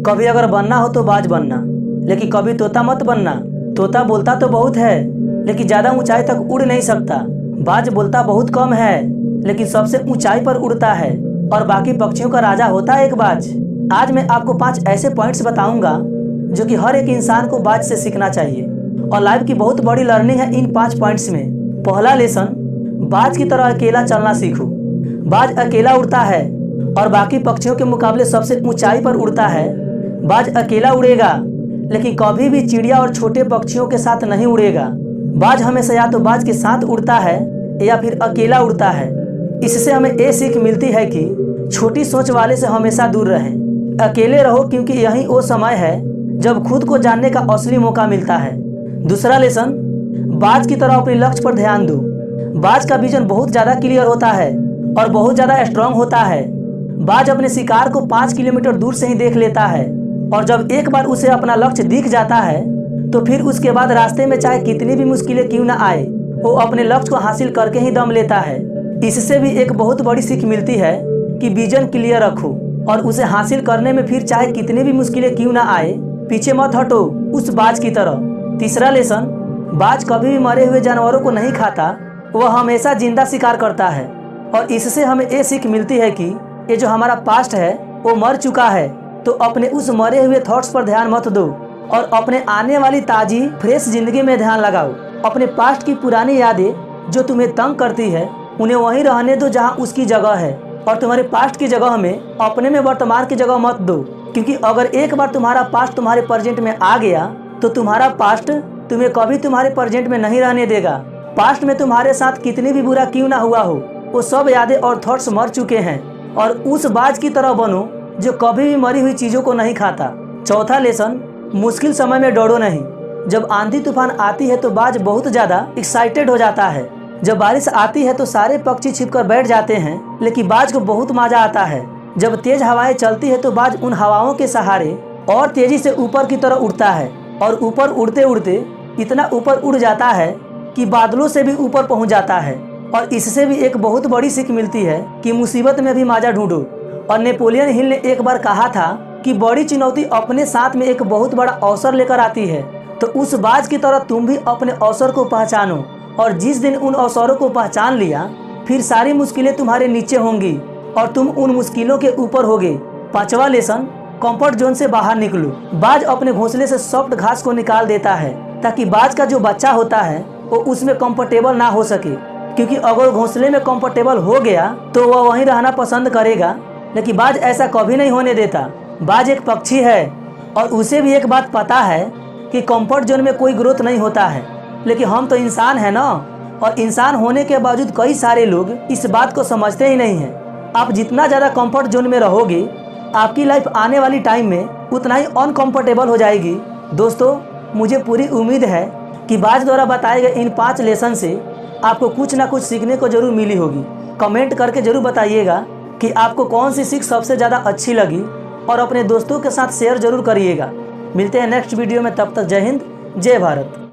कभी अगर बनना हो तो बाज बनना, लेकिन कभी तोता मत बनना। तोता बोलता तो बहुत है, लेकिन ज़्यादा ऊंचाई तक उड़ नहीं सकता। बाज बोलता बहुत कम है, लेकिन सबसे ऊंचाई पर उड़ता है और बाकी पक्षियों का राजा होता है एक बाज। आज मैं आपको 5 ऐसे पॉइंट्स बताऊंगा जो कि हर एक इंसान को बाज से सीखना चाहिए और लाइफ की बहुत बड़ी लर्निंग है इन 5 पॉइंट्स में। पहला लेसन, बाज की तरह अकेला चलना सीखो। बाज अकेला उड़ता है और बाकी पक्षियों के मुकाबले सबसे ऊंचाई पर उड़ता है। बाज अकेला उड़ेगा, लेकिन कभी भी चिड़िया और छोटे पक्षियों के साथ नहीं उड़ेगा। बाज हमेशा या तो बाज के साथ उड़ता है या फिर अकेला उड़ता है। इससे हमें ये सीख मिलती है कि छोटी सोच वाले से हमेशा दूर रहें। अकेले रहो, क्योंकि यही वो समय है जब खुद को जानने का असली मौका मिलता है। दूसरा लेसन, बाज की तरह अपने लक्ष्य पर ध्यान दो। बाज का विजन बहुत ज़्यादा क्लियर होता है और बहुत ज़्यादा स्ट्रांग होता है। बाज अपने शिकार को 5 किलोमीटर दूर से ही देख लेता है और जब एक बार उसे अपना लक्ष्य दिख जाता है तो फिर उसके बाद रास्ते में चाहे कितनी भी मुश्किलें क्यों ना आए, वो अपने लक्ष्य को हासिल करके ही दम लेता है। इससे भी एक बहुत बड़ी सीख मिलती है कि विजन क्लियर रखो और उसे हासिल करने में फिर चाहे कितनी भी मुश्किलें क्यों ना आए, पीछे मत हटो उस बाज की तरह। तीसरा लेसन, बाज कभी भी मरे हुए जानवरों को नहीं खाता, वह हमेशा जिंदा शिकार करता है। और इससे हमें ये सीख मिलती है कि ये जो हमारा पास्ट है वो मर चुका है, तो अपने उस मरे हुए थॉट्स पर ध्यान मत दो और अपने आने वाली ताजी फ्रेश जिंदगी में ध्यान लगाओ। अपने पास्ट की पुरानी यादें जो तुम्हें तंग करती है उन्हें वहीं रहने दो जहां उसकी जगह है, और तुम्हारे पास्ट की जगह में अपने में वर्तमान की जगह मत दो। क्योंकि अगर एक बार तुम्हारा पास्ट तुम्हारे प्रेजेंट में आ गया तो तुम्हारा पास्ट तुम्हें कभी तुम्हारे प्रेजेंट में नहीं रहने देगा। पास्ट में तुम्हारे साथ कितनी भी बुरा क्यों ना हुआ हो, वो सब यादें और थॉट्स मर चुके हैं, और उस बाज की तरह बनो जो कभी भी मरी हुई चीज़ों को नहीं खाता। चौथा लेसन, मुश्किल समय में डरो नहीं। जब आंधी तूफान आती है तो बाज बहुत ज़्यादा एक्साइटेड हो जाता है। जब बारिश आती है तो सारे पक्षी छिपकर बैठ जाते हैं, लेकिन बाज को बहुत मजा आता है। जब तेज हवाएं चलती है तो बाज उन हवाओं के सहारे और तेजी से ऊपर की तरफ उड़ता है और ऊपर उड़ते उड़ते इतना ऊपर उड़ जाता है कि बादलों से भी ऊपर पहुंच जाता है। और इससे भी एक बहुत बड़ी सीख मिलती है कि मुसीबत में भी मजा ढूंढो। और नेपोलियन हिल ने एक बार कहा था कि बड़ी चुनौती अपने साथ में एक बहुत बड़ा अवसर लेकर आती है। तो उस बाज की तरह तुम भी अपने अवसर को पहचानो, और जिस दिन उन अवसरों को पहचान लिया फिर सारी मुश्किलें तुम्हारे नीचे होंगी और तुम उन मुश्किलों के ऊपर होगे। पांचवा लेसन, कंफर्ट जोन से बाहर निकलो। बाज अपने घोंसले से सॉफ्ट घास को निकाल देता है ताकि बाज का जो बच्चा होता है वो उसमें कंफर्टेबल ना हो सके, क्योंकि अगर घोंसले में कंफर्टेबल हो गया तो वह वहीं रहना पसंद करेगा। लेकिन बाज ऐसा कभी नहीं होने देता। बाज एक पक्षी है और उसे भी एक बात पता है कि कंफर्ट जोन में कोई ग्रोथ नहीं होता है। लेकिन हम तो इंसान हैं ना, और इंसान होने के बावजूद कई सारे लोग इस बात को समझते ही नहीं हैं। आप जितना ज़्यादा कंफर्ट जोन में रहोगे, आपकी लाइफ आने वाली टाइम में उतना ही अनकंफर्टेबल हो जाएगी। दोस्तों, मुझे पूरी उम्मीद है कि बाज द्वारा बताए गए इन 5 लेसन से आपको कुछ ना कुछ सीखने को जरूर मिली होगी। कमेंट करके जरूर बताइएगा कि आपको कौन सी सीख सबसे ज़्यादा अच्छी लगी, और अपने दोस्तों के साथ शेयर जरूर करिएगा। मिलते हैं नेक्स्ट वीडियो में, तब तक जय हिंद, जय भारत।